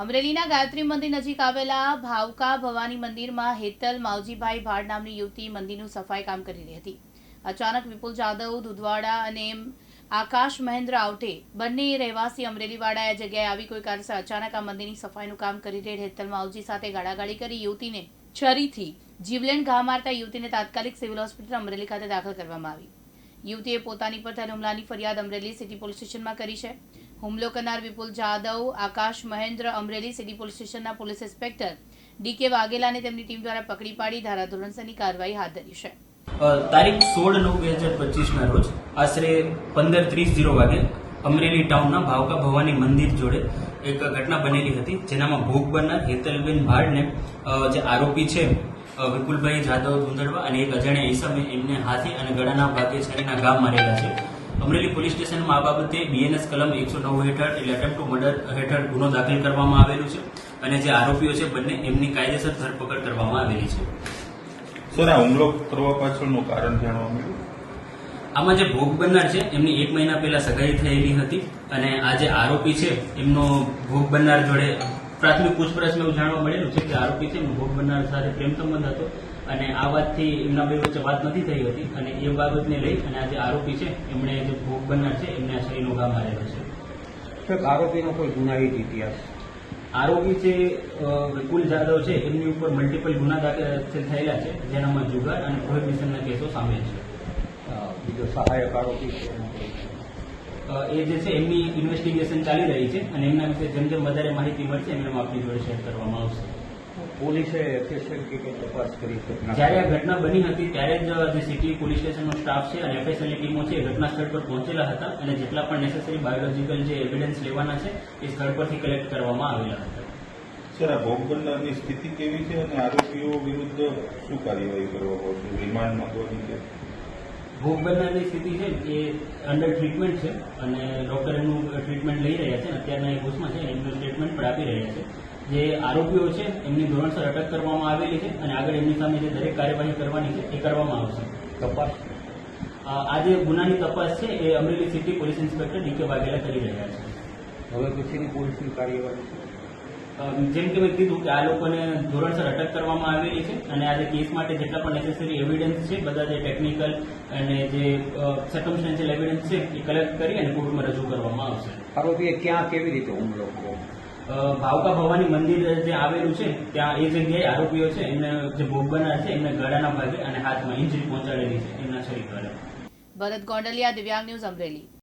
અમરેલીના ગાયત્રી મંદિર નજીક આવેલા ભાવકા ભવાની મંદિરમાં હેતલ માવજીભાઈ ભાડ નામની યુવતી મંદિરનું સફાઈ કામ કરી રહી હતી. અચાનક વિપુલ જાદવ દુધવાડા અને આકાશ મહેન્દ્ર આવટે બંને રહેવાસી અમરેલીવાળા જગ્યાએ આવી કોઈ કારણસર અચાનક આ મંદિરની સફાઈનું કામ કરી રહેલ હેતલ માવજી સાથે ગાળાગાળી કરી યુવતીને છરીથી જીવલેણ ઘા મારતા યુવતીને તાત્કાલિક સિવિલ હોસ્પિટલ અમરેલી ખાતે દાખલ કરવામાં આવી. યુવતીએ પોતાની પર થયેલ હુમલાની ફરિયાદ અમરેલી સિટી પોલીસ સ્ટેશનમાં કરી છે. હુમલો કરનાર વિપુલ જાદવ, આકાશ મહેન્દ્ર અમરેલી સિટી પોલીસ સ્ટેશનના પોલીસ ઇન્સ્પેક્ટર ડી.કે. વાઘેલાને તેમની ટીમ દ્વારા પકડી પાડી ધારાધોરણસરની કાર્યવાહી હાથ ધરી છે. તારીખ 16/9/2025 રોજ આશરે 15:30 વાગે અમરેલી ટાઉનના ભાવકા ભવાની મંદિર જોડે એક ઘટના બનેલી હતી, જેનામાં ભોગ બનનાર હેતલબેન ભાડને જે આરોપી છે વિપુલભાઈ જાદવ ધુંધળવા અને એક અજાણ્યા ઈસમે એમને હાથી અને ગળાના ભાગે છરીના ઘા મારેલા છે. અમરેલી પોલીસ સ્ટેશનમાં આ બાબતે બીએનએસ કલમ 109 હેઠળ એટલે અટેમ્પ્ટ ટુ મર્ડર હેઠળ ગુનો દાખલ કરવામાં આવેલું છે અને જે આરોપીઓ છે બંને એમની કાયદેસર ધરપકડ કરવામાં આવેલી છે. સર, આ હુમલો કરવા પાછળનું કારણ જાણવા મળ્યું? આમાં જે ભોગ બનનાર છે એમની 1 મહિના પહેલા સગાઈ થયેલી હતી અને આ જે આરોપી છે એમનો ભોગ બનનાર જોડે પ્રાથમિક પૂછપરછમાં એવું જાણવા મળેલું છે કે આરોપી છે એમનો ભોગ બનનાર સાથે પ્રેમ સંબંધ હતો અને આ વાતથી એમના બે વચ્ચે વાત નથી થઈ હતી અને એ બાબતને લઈ અને આ જે આરોપી છે એમણે જે ભોગ બનનાર છે એમને આ શરીરનો ઘા મારેલો છે. આરોપીનો કોઈ ગુનાહિત ઇતિહાસ? આરોપી છે વિપુલ જાદવ છે એમની ઉપર મલ્ટિપલ ગુના દાખલ થયેલા છે, જેનામાં જુગાર અને પ્રોહિબિશનના કેસો સામેલ છે. બીજો સહાયક આરોપી છે એ જે છે એમની ઇન્વેસ્ટિગેશન ચાલી રહી છે અને એમના વિશે જેમ જેમ વધારે માહિતી મળશે એમને આપણી જોડે શેર કરવામાં આવશે. પોલીસે એફએસએલ કે તપાસ કરી છે? જ્યારે આ ઘટના બની હતી ત્યારે જ જે સિટી પોલીસ સ્ટેશનનો સ્ટાફ છે અને એફએસએલની ટીમો છે ઘટના સ્થળ પર પહોંચેલા હતા અને જેટલા પણ નેસેસરી બાયોલોજીકલ જે એવિડન્સ લેવાના છે એ સ્થળ પરથી કલેક્ટ કરવામાં આવેલા હતા. સર, આ ભોગ બનનારની સ્થિતિ કેવી છે અને આરોપીઓ વિરુદ્ધ શું કાર્યવાહી કરવા પડશે? રિમાન્ડ માંગવાની છે? ભોગ બનનારની સ્થિતિ છે એ અંડર ટ્રીટમેન્ટ છે અને ડોક્ટર એમનું ટ્રીટમેન્ટ લઈ રહ્યા છે અને અત્યારના એ હોશમાં છે એમનું સ્ટેટમેન્ટ પણ આપી રહ્યા છે. જે આરોપીઓ છે એમની ધોરણસર અટક કરવામાં આવેલી છે અને આગળ એમની સામે જે દરેક કાર્યવાહી કરવાની છે એ કરવામાં આવશે. તપાસ આ જે ગુનાની તપાસ છે એ Amreli city police inspector D K. Vaghela કરી રહ્યા છે. હવે પછીની પોલીસની કાર્યવાહી છે? જેમ કે મેં કીધું કે આ લોકોને ધોરણસર અટક કરવામાં આવેલી છે અને આ જે કેસ માટે જેટલા પણ નેસેસરી એવિડન્સ છે બધા જે ટેકનિકલ અને જે સર્કમસ્ટેન્શિયલ એવિડન્સ છે એ કલેક્ટ કરી અને કોર્ટમાં રજૂ કરવામાં આવશે. આરોપીએ ક્યાં કેવી રીતે હુમલો કર્યો? ભાવકા ભવાની મંદિર જે આવેલું છે ત્યાં એ જગ્યાએ આરોપીઓ છે એમને જે ભોગ બનનાર છે એમને ગળાના ભાગે અને હાથમાં ઇન્જરી પહોંચાડેલી છે એમના શરીર દ્વારા. ભરત ગોંડલિયા, દિવ્યાંગ ન્યૂઝ, અમરેલી.